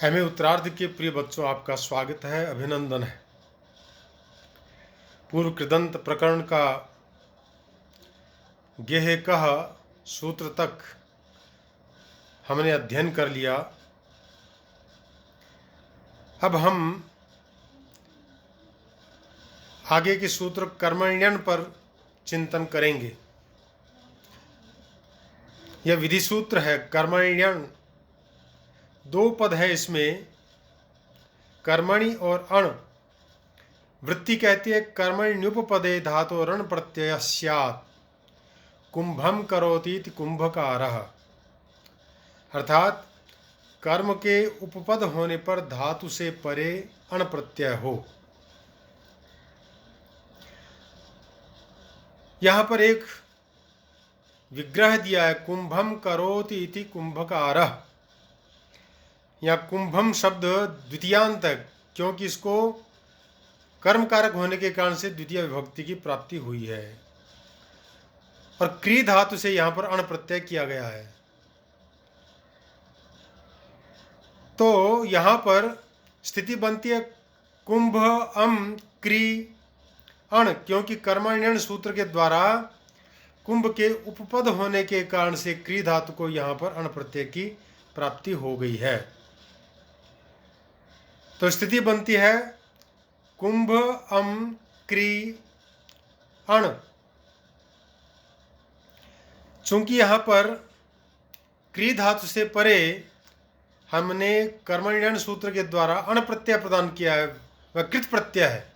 MA उत्तरार्ध के प्रिय बच्चों, आपका स्वागत है, अभिनंदन है। पूर्व कृदंत प्रकरण का गेह कह सूत्र तक हमने अध्ययन कर लिया। अब हम आगे के सूत्र कर्मण्यन पर चिंतन करेंगे। यह विधि सूत्र है। कर्मण्यन दो पद है इसमें, कर्मणि और अण। वृत्ति कहती है कर्मण्युपपदे धातो रण प्रत्यय स्यात् कुंभम करोतीति कुंभकारः, अर्थात कर्म के उपपद होने पर धातु से परे अण प्रत्यय हो। यहाँ पर एक विग्रह दिया है, कुंभम करोति इति कुंभकारः। या कुंभम शब्द द्वितीयांत है, क्योंकि इसको कर्म कारक होने के कारण से द्वितीय विभक्ति की प्राप्ति हुई है और क्री धातु से यहां पर अण प्रत्यय किया गया है। तो यहां पर स्थिति बनती है कुंभ अम क्री अण, क्योंकि कर्मण्यन सूत्र के द्वारा कुंभ के उपपद होने के कारण से क्री धातु को यहां पर अण प्रत्यय की प्राप्ति हो गई है। तो स्थिति बनती है कुंभ अम क्री अण। चूंकि यहां पर क्री धातु से परे हमने कर्मण्यन सूत्र के द्वारा अण प्रत्यय प्रदान किया है, वह कृत प्रत्यय है।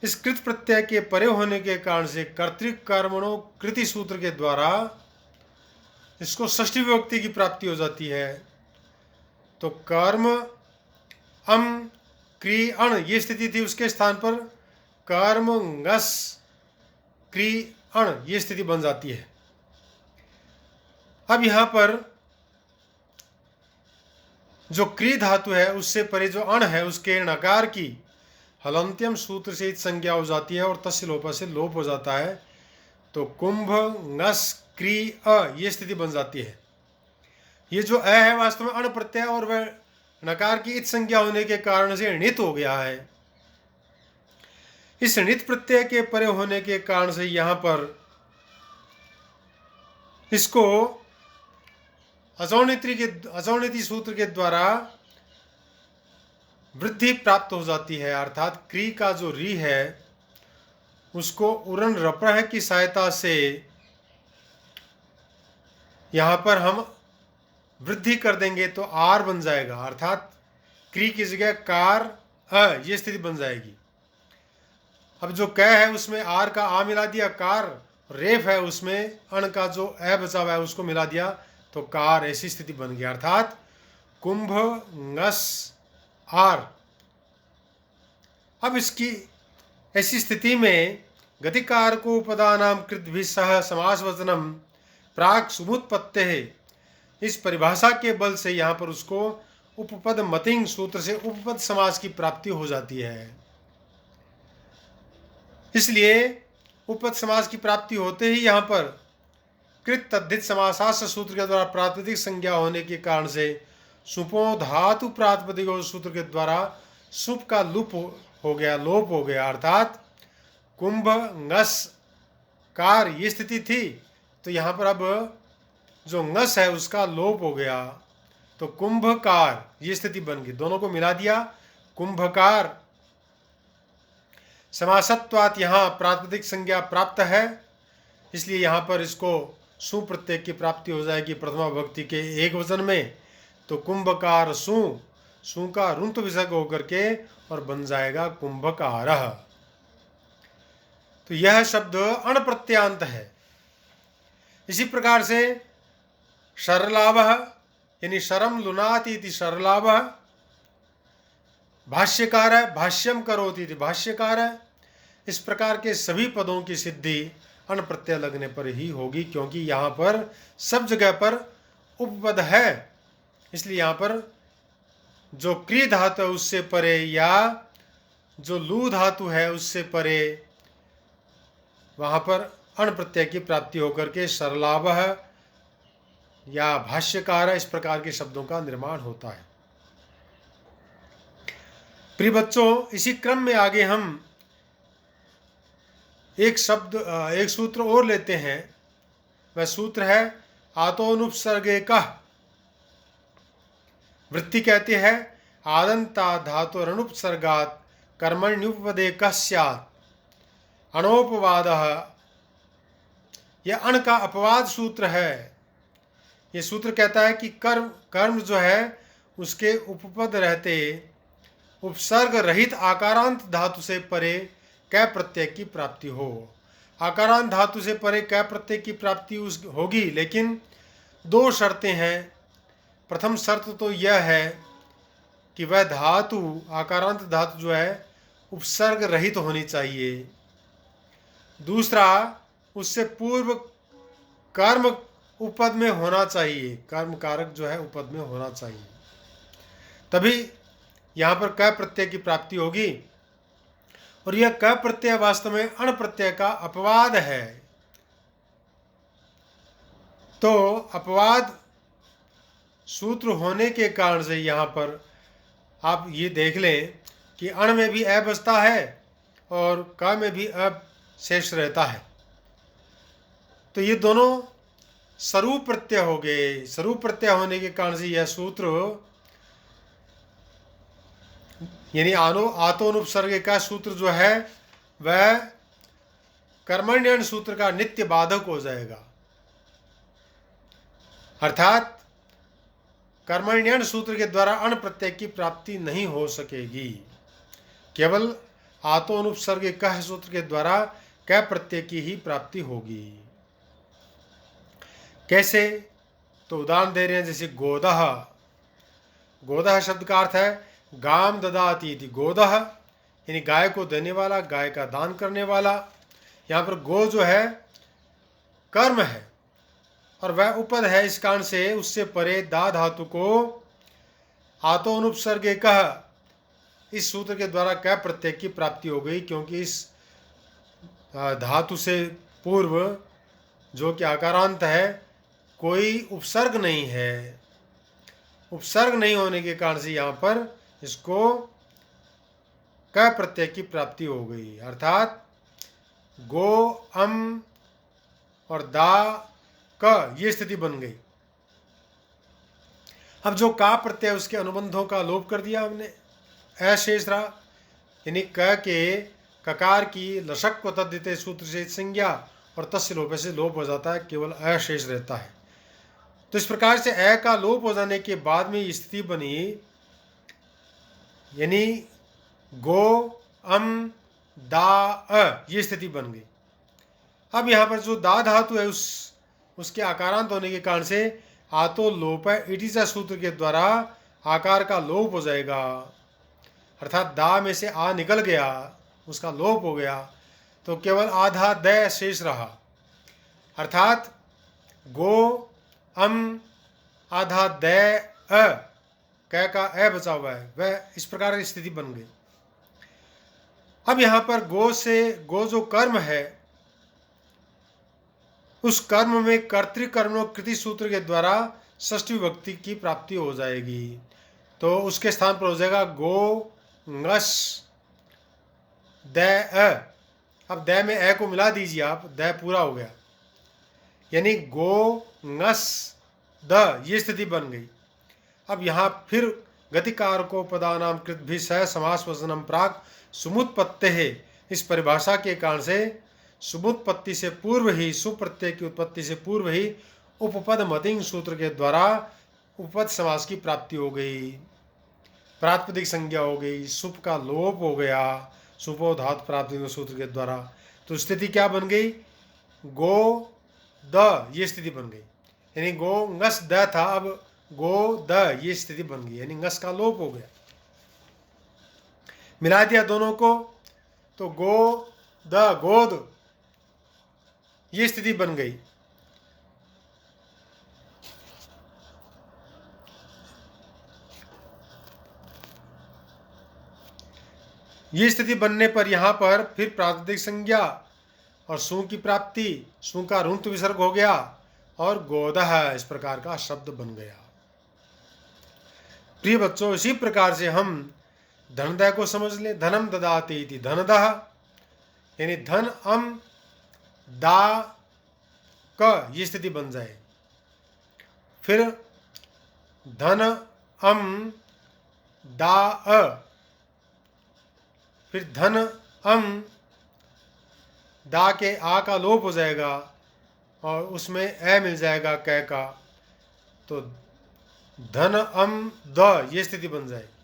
इस कृत प्रत्यय के परे होने के कारण से कर्तृक कर्मणो कृति सूत्र के द्वारा इसको षष्ठी विभक्ति की प्राप्ति हो जाती है। तो कर्म अम क्री अण ये स्थिति थी, उसके स्थान पर कर्म ngस क्री अण ये स्थिति बन जाती है। अब यहां पर जो क्री धातु है उससे परे जो अण है उसके नकार की हलंत्यम सूत्र से संज्ञा हो जाती है और तस्य लोप से लोप हो जाता है। तो कुंभ ngस क्री अ ये स्थिति बन जाती है। ये जो अ है वास्तव में अण प्रत्यय और वह नकार की इत संज्ञा होने के कारण से णित हो गया है। इस णित प्रत्यय के परे होने के कारण से यहां पर इसको अचौणिति सूत्र के द्वारा वृद्धि प्राप्त हो जाती है, अर्थात क्री का जो री है उसको उरण रप्रह की सहायता से यहां पर हम वृद्धि कर देंगे तो आर बन जाएगा, अर्थात क्री की जगह कार अ ये स्थिति बन जाएगी। अब जो क है उसमें आर का आ मिला दिया, कार रेफ है उसमें अण का जो अ बचा हुआ है उसको मिला दिया तो कार, ऐसी स्थिति बन गई। अर्थात कुंभ ngस आर। अब इसकी ऐसी स्थिति में गतिकार को उपदानाम कृत भी सह समास वचनम प्राक सुमुत्पत्ते है, इस परिभाषा के बल से यहाँ पर उसको उपपद मतिंग सूत्र से उपपद समास की प्राप्ति हो जाती है। इसलिए उपपद समास की प्राप्ति होते ही यहाँ पर कृत तद्धित समासास सूत्र के द्वारा प्रातिपदिक संज्ञा होने के कारण से सुपो धातु प्रातिपदिक सूत्र के द्वारा सुप का लोप हो गया, अर्थात कुंभ ngस कार ये स्थिति थी तो यहाँ पर अब जो ngस है उसका लोप हो गया तो कुंभकार ये स्थिति बन गई। दोनों को मिला दिया कुंभकार। समासत्वात यहाँ प्रातिपदिक संज्ञा प्राप्त है, इसलिए यहाँ पर इसको सुप्रत्यय की प्राप्ति हो जाएगी प्रथमा विभक्ति के एक वचन में। तो कुंभकार सु का रुंत विसर्ग होकर के और बन जाएगा कुंभकारः। तो यह शब्द अण प्रत्यांत है। इसी प्रकार से शरलाभः यानी शरम लुनाति इति शरलाभः, भाष्यकार है भाष्यम करोति इति भाष्यकार है। इस प्रकार के सभी पदों की सिद्धि अण प्रत्यय लगने पर ही होगी, क्योंकि यहाँ पर सब जगह पर उपपद है। इसलिए यहाँ पर जो क्री धातु है उससे परे या जो लू धातु है उससे परे वहाँ पर अण प्रत्यय की प्राप्ति होकर के शरलाभः या भाष्यकार इस प्रकार के शब्दों का निर्माण होता है। प्रिय बच्चों, इसी क्रम में आगे हम एक सूत्र और लेते हैं। वह सूत्र है आतोनुपसर्गे का। वृत्ति कहती है आदंता धातुरनुपसर्गात् कर्मण्युपदेकः स्यात् अणोपवादः। यह अण का अपवाद सूत्र है। ये सूत्र कहता है कि कर्म जो है उसके उपपद रहते उपसर्ग रहित आकारांत धातु से परे कै प्रत्यय की प्राप्ति हो। आकारांत धातु से परे कै प्रत्यय की प्राप्ति होगी, लेकिन दो शर्तें हैं। प्रथम शर्त तो यह है कि वह धातु आकारांत धातु जो है उपसर्ग रहित होनी चाहिए। दूसरा, उससे पूर्व कर्म उपद में होना चाहिए, कर्म कारक जो है उपद में होना चाहिए, तभी यहाँ पर कै प्रत्यय की प्राप्ति होगी। और यह कै प्रत्यय वास्तव में अण प्रत्यय का अपवाद है। तो अपवाद सूत्र होने के कारण से यहाँ पर आप ये देख लें कि अण में भी अ बचता है और क में भी अ शेष रहता है। तो ये दोनों स्वरूप प्रत्यय हो गए। स्वरूप प्रत्यय होने के कारण से यह सूत्र यानी आतोनुपसर्ग का सूत्र जो है वह कर्मण्यन सूत्र का नित्य बाधक हो जाएगा। अर्थात कर्मण्यन सूत्र के द्वारा अण प्रत्यय की प्राप्ति नहीं हो सकेगी। केवल आतोनुपसर्ग कह सूत्र के द्वारा कै प्रत्यय की ही प्राप्ति होगी। कैसे? तो उदाहरण दे रहे हैं, जैसे गोदह। गोदह शब्द का अर्थ है गाम ददाति इति गोदह, यानी गाय को देने वाला, गाय का दान करने वाला। यहाँ पर गो जो है कर्म है और वह उपद है, इस कारण से उससे परे दा धातु को आतोनुपसर्गे कह इस सूत्र के द्वारा कै प्रत्यय की प्राप्ति हो गई, क्योंकि इस धातु से पूर्व जो कि आकारांत है कोई उपसर्ग नहीं है। उपसर्ग नहीं होने के कारण से यहाँ पर इसको कै प्रत्यय की प्राप्ति हो गई। अर्थात गो अम और दा क ये स्थिति बन गई। अब जो का प्रत्यय उसके अनुबंधों का लोप कर दिया हमने, अशेष रहा, यानी क के ककार की लशक व तद्धिते सूत्र से संज्ञा और तस्य लोप से लोप हो जाता है, केवल अशेष रहता है। तो इस प्रकार से अ का लोप हो जाने के बाद में स्थिति बनी, यानी गो अम दा अ ये स्थिति बन गई। अब यहाँ पर जो दा धातु है उसके आकारांत होने के कारण से आतो लोप है इटिजा सूत्र के द्वारा आकार का लोप हो जाएगा। अर्थात दा में से आ निकल गया, उसका लोप हो गया, तो केवल आधा द शेष रहा। अर्थात गो अम आधा द अ कै का अ बचा हुआ है, वह इस प्रकार की स्थिति बन गई। अब यहाँ पर गो जो कर्म है उस कर्म में कर्तृकर्मणो कृति सूत्र के द्वारा षष्ठी विभक्ति की प्राप्ति हो जाएगी। तो उसके स्थान पर हो जाएगा गो ngस द अ। अब द में अ को मिला दीजिए आप, द पूरा हो गया, यानी गो ngस द ये स्थिति बन गई। अब यहाँ फिर गतिकार को पदानाम कृत भी सह समास वचनम प्राक सुमुत्पत्ते है, इस परिभाषा के कारण से सुमुत्पत्ति से पूर्व ही, सुप्रत्यय की उत्पत्ति से पूर्व ही उपपद मतिंग सूत्र के द्वारा उपपद समास की प्राप्ति हो गई, प्रातिपदिक संज्ञा हो गई, सुप का लोप हो गया, सुपो धातु प्रातिपदिक सूत्र के द्वारा। तो स्थिति क्या बन गई? गो द ये स्थिति बन गई, यानी गो ngस द था, अब गो द ये स्थिति बन गई, यानी ngस का लोप हो गया। मिला दिया दोनों को तो गो द गोद ये स्थिति बन गई। ये स्थिति बनने पर यहाँ पर फिर प्रातिपदिक संज्ञा और सु की प्राप्ति, सु का ऋंत विसर्ग हो गया और गोदह इस प्रकार का शब्द बन गया। प्रिय बच्चों, इसी प्रकार से हम धनदह को समझ ले, धनम ददाति इति धनदह, यानी धन अम दा क ये स्थिति बन जाए। फिर धन अम दा अ, फिर धन अम दा के आ का लोप हो जाएगा और उसमें ए मिल जाएगा कै का, तो धन अम द ये स्थिति बन जाएगी।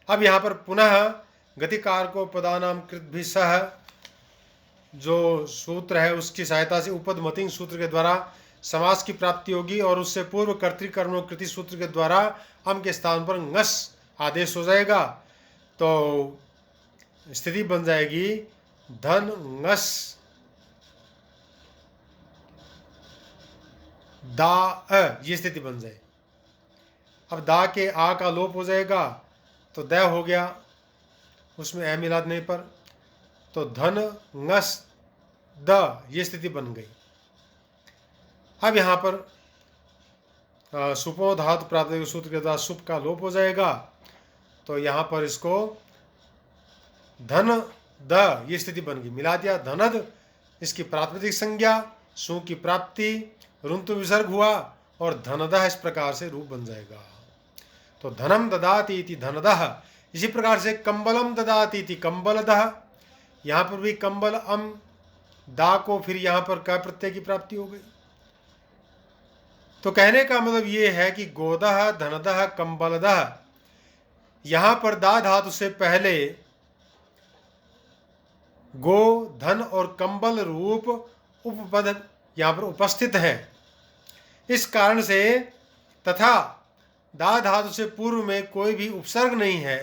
अब यहाँ पर पुनः गतिकार को पदानाम कृत भी सह जो सूत्र है उसकी सहायता से उपद मतिंग सूत्र के द्वारा समास की प्राप्ति होगी और उससे पूर्व कर्तृकर्म कृति सूत्र के द्वारा अम के स्थान पर ngस आदेश हो जाएगा, तो स्थिति बन जाएगी धन ngस दा अ ये स्थिति बन जाए। अब दा के आ का लोप हो जाएगा तो द हो गया, उसमें ए मिला देने पर, तो धन ngस द ये स्थिति बन गई। अब यहाँ पर सुपो धातु प्रातिपदिक सूत्र के द्वारा सुप का लोप हो जाएगा, तो यहाँ पर इसको धन द ये स्थिति बन गई। मिला दिया धनद, इसकी प्रातिपदिक संज्ञा, सु की प्राप्ति, रुंतु विसर्ग हुआ और धनदह इस प्रकार से रूप बन जाएगा। तो धनम ददाति इति धनदह। इसी प्रकार से कंबलम ददाति इति कंबलदह, यहाँ पर भी कंबल अम दा को फिर यहाँ पर क प्रत्यय की प्राप्ति हो गई। तो कहने का मतलब ये है कि गोदह धनदह कंबलदह, यहाँ पर दा धातु से पहले गो धन और कंबल रूप उपपद यहाँ पर उपस्थित है। इस कारण से तथा दा धातु से पूर्व में कोई भी उपसर्ग नहीं है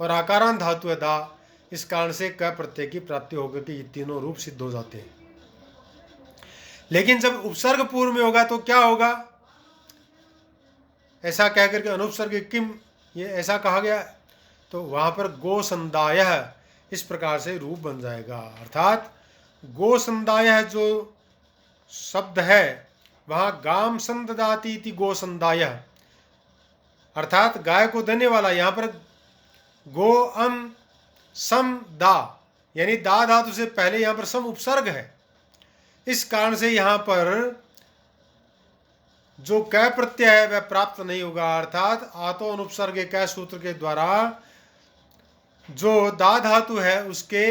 और आकारांत धातु है दा, इस कारण से क प्रत्यय की प्राप्ति होकर के ये तीनों रूप सिद्ध हो जाते हैं। लेकिन जब उपसर्ग पूर्व में होगा तो क्या होगा, ऐसा कहकर के अनुपसर्ग किम ये ऐसा कहा गया, तो वहाँ पर गो संदायः इस प्रकार से रूप बन जाएगा। अर्थात गो संदायः जो शब्द है वहाँ गाम संददाति इति गो संदायः, अर्थात गाय को देने वाला। यहाँ पर गो अम सम दा, यानी दा धातु से पहले यहाँ पर सम उपसर्ग है। इस कारण से यहाँ पर जो कै प्रत्यय है वह प्राप्त नहीं होगा। अर्थात आतो अनुपसर्ग कै सूत्र के द्वारा जो दा धातु है उसके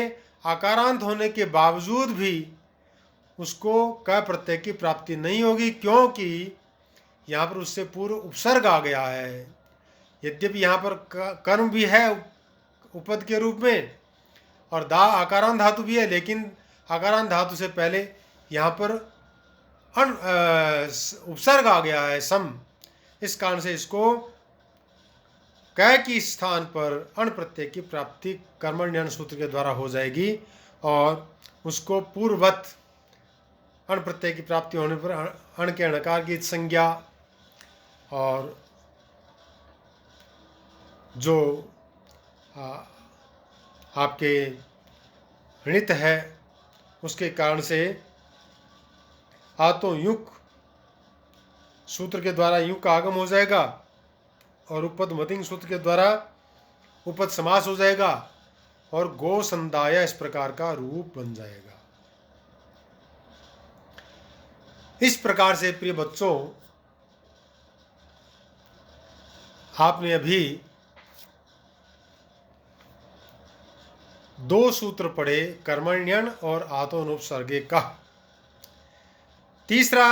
आकारांत होने के बावजूद भी उसको कै प्रत्यय की प्राप्ति नहीं होगी, क्योंकि यहाँ पर उससे पूर्व उपसर्ग आ गया है। यद्यपि यहाँ पर कर्म भी है उपद के रूप में और दा आकारांत धातु भी है, लेकिन आकारांत धातु से पहले यहाँ पर उपसर्ग आ गया है सम। इस कारण से इसको कै की स्थान पर अण प्रत्यय की प्राप्ति कर्मण्यन सूत्र के द्वारा हो जाएगी और उसको पूर्ववत अण प्रत्यय की प्राप्ति होने पर अण के अणकार की संज्ञा और जो आपके ऋणित है उसके कारण से आतो युक सूत्र के द्वारा युक का आगम हो जाएगा और उपद मतिंग सूत्र के द्वारा उपद समास हो जाएगा और गो संदाय इस प्रकार का रूप बन जाएगा। इस प्रकार से प्रिय बच्चों, आपने अभी दो सूत्र पढ़े, कर्मण्यन और आतोनुपसर्गे का। तीसरा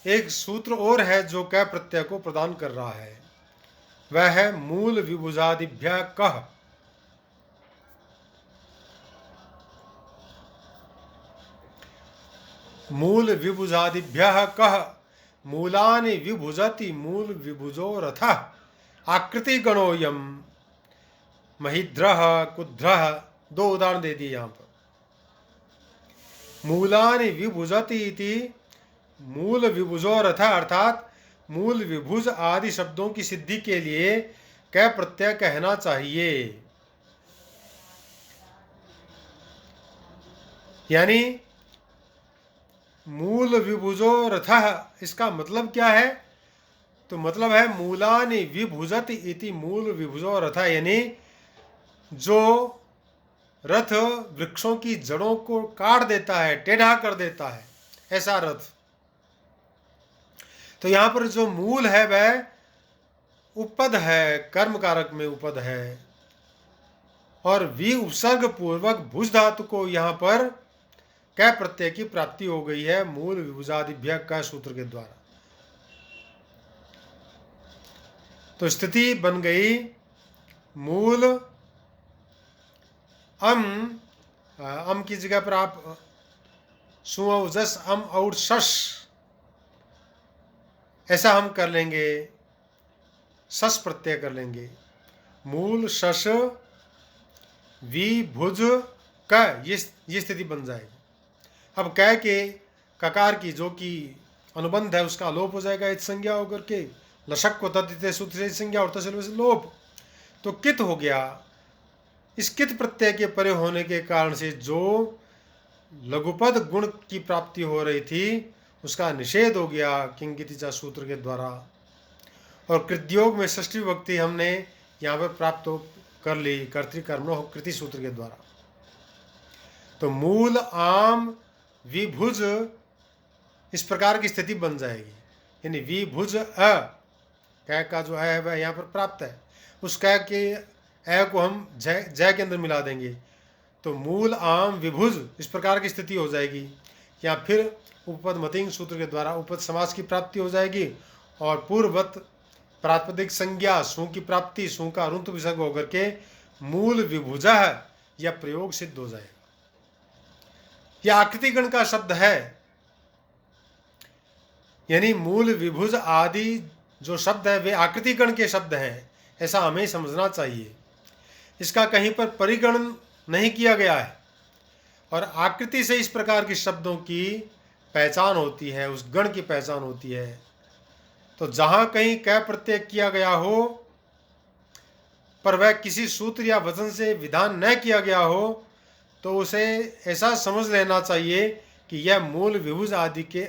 एक सूत्र और है जो कै प्रत्यय को प्रदान कर रहा है, वह है मूल विभुजादिभ्य कह। मूल विभुजादिभ्य कह मूलानि विभुजति मूल विभुजो रथः आकृति गणोयम महिद्रः कुद्रः। दो उदाहरण दे दिए यहाँ पर। मूलानि विभुजति इति मूल विभुजो रथः, अर्थात मूल विभुज आदि शब्दों की सिद्धि के लिए कै प्रत्यय कहना चाहिए। यानी मूल विभुजो रथः, इसका मतलब क्या है, तो मतलब है मूलानि विभुजति इति मूल विभुजो रथ, यानी जो रथ वृक्षों की जड़ों को काट देता है, टेढ़ा कर देता है, ऐसा रथ। तो यहां पर जो मूल है वह उपद है, कर्म कारक में उपद है, और वि उपसर्ग पूर्वक भुज धातु को यहां पर कै प्रत्यय की प्राप्ति हो गई है मूल विभुजादिभ्य का सूत्र के द्वारा। तो स्थिति बन गई मूल अम की जगह पर आप सु जस अम और शश ऐसा हम कर लेंगे, शश प्रत्यय कर लेंगे। मूल शश वि भुज क, ये स्थिति बन जाएगी। अब कै के ककार की जो कि अनुबंध है उसका लोप हो जाएगा इत संज्ञा होकर के, लशक को तद्धिते सूत्र से संज्ञा और तसिल से लोप, तो कित हो गया। इस कित प्रत्यय के परे होने के कारण से जो लघुपद गुण की प्राप्ति हो रही थी उसका निषेध हो गया किंकितिचा सूत्र के द्वारा, और कृद्योग में षष्ठी विभक्ति हमने यहाँ पर प्राप्त कर ली कर्तृकर्मणो कृति सूत्र के द्वारा। तो मूल आम विभुज इस प्रकार की स्थिति बन जाएगी, यानी विभुज अ, कै का जो है वह यहाँ पर प्राप्त है, उस कै के अ को हम जय के अंदर मिला देंगे, तो मूल आम विभुज इस प्रकार की स्थिति हो जाएगी। या फिर उपपद मतिंग सूत्र के द्वारा उपपद समास की प्राप्ति हो जाएगी, और पूर्ववत प्रातिपदिक संज्ञा सु की प्राप्ति, सु का रुंत विसर्ग होकर के मूल विभुजा यह प्रयोग सिद्ध हो जाएगा। यह आकृतिगण का शब्द है, यानी मूल विभुज आदि जो शब्द है वे आकृतिगण के शब्द हैं, ऐसा हमें समझना चाहिए। इसका कहीं पर परिगणन नहीं किया गया है, और आकृति से इस प्रकार के शब्दों की पहचान होती है, उस गण की पहचान होती है। तो जहाँ कहीं कै प्रत्यय किया गया हो पर वह किसी सूत्र या वचन से विधान न किया गया हो, तो उसे ऐसा समझ लेना चाहिए कि यह मूल विभुज आदि के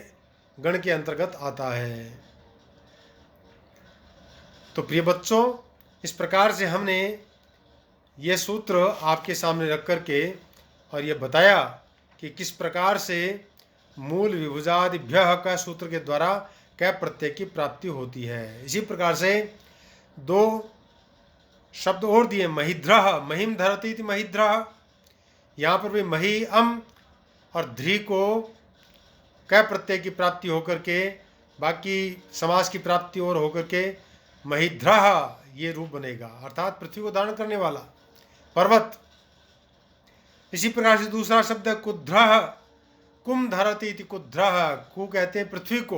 गण के अंतर्गत आता है। तो प्रिय बच्चों, इस प्रकार से हमने ये सूत्र आपके सामने रख करके और ये बताया कि किस प्रकार से मूल विभुजादिभ्य का सूत्र के द्वारा कै प्रत्यय की प्राप्ति होती है। इसी प्रकार से दो शब्द और दिए, महिद्रह, महिम धरती इति महिद्रह, यहाँ पर भी मही अम और ध्री को कै प्रत्यय की प्राप्ति होकर के बाकी समास की प्राप्ति और होकर के महिद्रह ये रूप बनेगा, अर्थात पृथ्वी को धारण करने वाला पर्वत। इसी प्रकार से दूसरा शब्द है कुद्रह, कुम धरती इति कुद्रह, कु कहते हैं पृथ्वी को,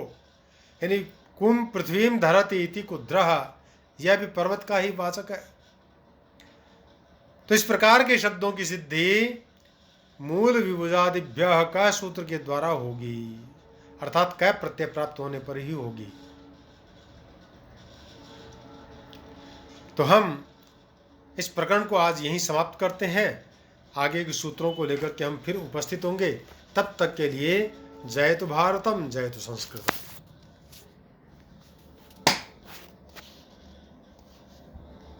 यानी कुम पृथ्वीम धरती इति कुद्रह, यह भी पर्वत का ही वाचक है। तो इस प्रकार के शब्दों की सिद्धि मूल विभुजादिभ्य का सूत्र के द्वारा होगी, अर्थात कै प्रत्यय प्राप्त होने पर ही होगी। तो हम इस प्रकरण को आज यहीं समाप्त करते हैं। आगे के सूत्रों को लेकर के हम फिर उपस्थित होंगे। तब तक के लिए जय तो भारतम, जय तो संस्कृतम।